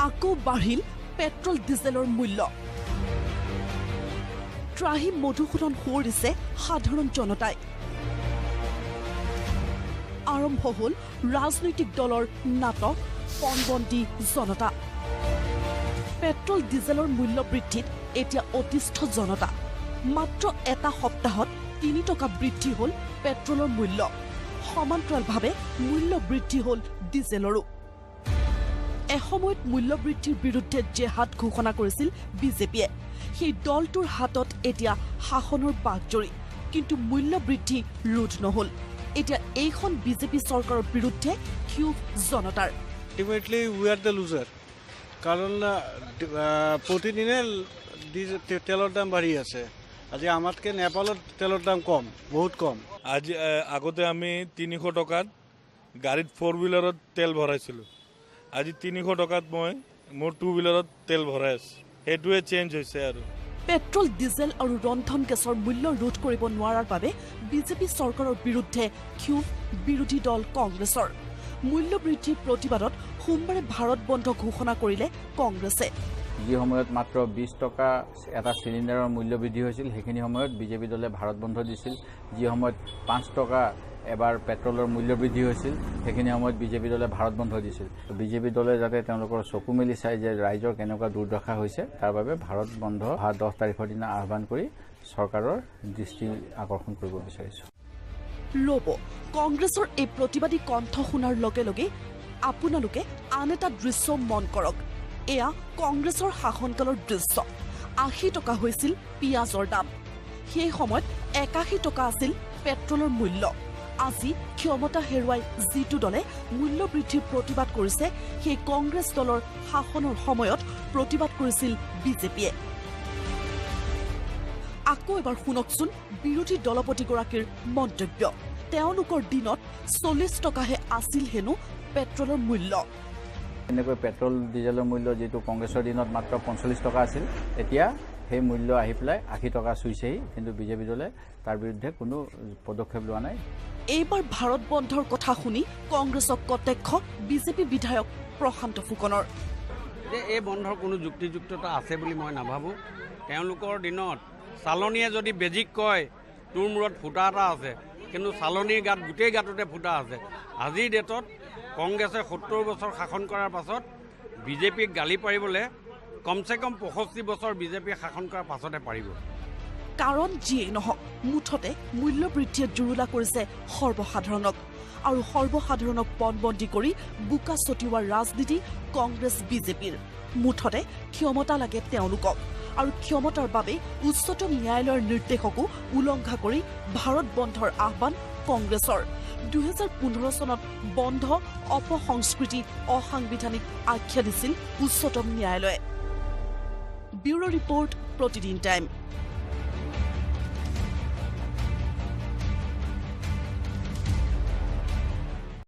আকৌ বাঢ়িল পেট্ৰল ডিজেলৰ মূল্য ত্ৰাহি মধুসূদন সোঁৱৰিছে সাধাৰণ জনতাই আৰম্ভ হ'ল ৰাজনৈতিক দলৰ নাটক পণবন্দী জনতা পেট্ৰল ডিজেলৰ মূল্য বৃদ্ধিত এতিয়া অতিষ্ঠ জনতা মাত্ৰ এটা সপ্তাহত 3 টকা বৃদ্ধি হ'ল পেট্ৰলৰ মূল্য সমান্তৰালভাৱে মূল্য বৃদ্ধি হ'ল ডিজেলৰো এসময়ত মূল্য বৃদ্ধিৰ বিৰুদ্ধে জেহাদ ঘোষণা কৰিছিল বিজেপিয়ে সেই দলটোৰ হাতত এতিয়া শাসনৰ বাগজৰী কিন্তু মূল্য বৃদ্ধি ৰোধ নহল এতিয়া এইখন বিজেপি চৰকাৰৰ বিৰুদ্ধে ক্ষোভ জনতাৰ ultimately we are the loser কারণ প্রতিদিনে তেলের দাম বাড়ি আছে আজি আমাতকে নেপালত তেলের দাম কম বহুত কম আজি আগতে আমি 300 টকাত গাড়ীত 4 হুইলাৰত তেল ভৰাইছিলোঁ আজি 300 টকাত মই মোৰ 2 হুইলাৰত তেল ভৰাই আছোঁ সেইটোৱে চেঞ্জ হৈছে আৰু পেট্ৰল ডিজেল আৰু ৰন্ধন গেছৰ মূল্য ৰোধ কৰিব নোৱাৰাৰ বাবে বিজেপি চৰকাৰৰ বিৰুদ্ধে ক্ষোভ বিৰোধী দল কংগ্ৰেছৰ মূল্য বৃদ্ধিৰ প্ৰতিবাদত সোমবাৰে ভাৰত বন্ধ ঘোষণা কৰিলে কংগ্ৰেছে যি সময়ত মাত্ৰ 20 টকা এটা সিলিণ্ডাৰৰ মূল্য বৃদ্ধি হৈছিল সেইখিনি সময়ত বিজেপি দলে ভাৰত বন্ধ দিছিল যি সময়ত 5 টকা এবাৰ পেট্ৰলৰ মূল্য বৃদ্ধি হৈছিল সেইখিনি সময়ত বিজেপি দলে ভাৰত বন্ধ দিছিল বিজেপি দলে যাতে তেওঁলোকৰ চকু মেলি চাই যে ৰাইজৰ কেনেকুৱা দুৰ্দশা হৈছে তাৰ বাবে ভাৰত বন্ধ 10 তাৰিখৰ দিনা আহ্বান কৰি চৰকাৰৰ দৃষ্টি আকৰ্ষণ কৰিব বিচাৰিছো ৰব কংগ্ৰেছৰ এই প্ৰতিবাদী কণ্ঠ শুনাৰ লগে লগে আপোনালোকে আন এটা দৃশ্য মন কৰক এয়া কংগ্ৰেছৰ শাসনকালৰ দৃশ্য 80 টকা হৈছিল পিয়াজৰ দাম সেই সময়ত 81 টকা আছিল পেট্ৰলৰ মূল্য আজি ক্ষমতা হেৰুৱাই যিটো দলে মূল্য বৃদ্ধিৰ প্ৰতিবাদ কৰিছে সেই কংগ্ৰেছ দলৰ শাসনৰ সময়ত প্ৰতিবাদ কৰিছিল বিজেপিয়ে আকৌ এবাৰ শুনকচোন বিৰোধী দলপতিগৰাকীৰ মন্তব্য তেওঁলোকৰ দিনত 40 টকাহে আছিল হেনো পেট্ৰলৰ মূল্য এনেকৈ পেট্ৰল ডিজেলৰ মূল্য যেটো কংগ্ৰেছৰ দিনত মাত্ৰ 45 টকা আছিল এতিয়া সেই মূল্য আহি পেলাই 80 টকা চুইছেহি কিন্তু বিজেপি দলে তাৰ বিৰুদ্ধে কোনো পদক্ষেপ লোৱা নাই এইবাৰ ভাৰত বন্ধৰ কথা শুনি কংগ্ৰেছক কটাক্ষ বিজেপি বিধায়ক প্ৰশান্ত ফুকনৰ যে এই বন্ধৰ কোনো যুক্তিযুক্ততা আছে বুলি মই নাভাবো তেওঁলোকৰ দিনত চালনীয়ে যদি বেজিক কয় তোৰ মূৰত ফুটা এটা আছে কিন্তু চালনীৰ গাত গোটেই গাঁততে ফুটা আছে আজিৰ ডেটত কংগ্ৰেছে 70 বছৰ শাসন কৰাৰ পাছত বিজেপিক গালি পাৰিবলৈ কমসে কম 65 বছৰ বিজেপি শাসন কৰাৰ পাছতে পাৰিব কাৰণ যিয়ে নহওক মুঠতে মূল্য বৃদ্ধিয়ে জুৰুলা কৰিছে সৰ্বসাধাৰণক আৰু সৰ্বসাধাৰণক পণবন্দী কৰি বুকা ছটিওৱাৰ ৰাজনীতি কংগ্ৰেছ বিজেপিৰ মুঠতে ক্ষমতা লাগে তেওঁলোকক আৰু ক্ষমতাৰ বাবে উচ্চতম ন্যায়ালয়ৰ নিৰ্দেশকো উলংঘা কৰি ভাৰত বন্ধৰ আহ্বান কংগ্ৰেছৰ 2015 চনত বন্ধ অপসংস্কৃতি অসাংবিধানিক আখ্যা দিছিল উচ্চতম ন্যায়ালয়ে ব্যুৰো ৰিপৰ্ট প্ৰতিদিন টাইম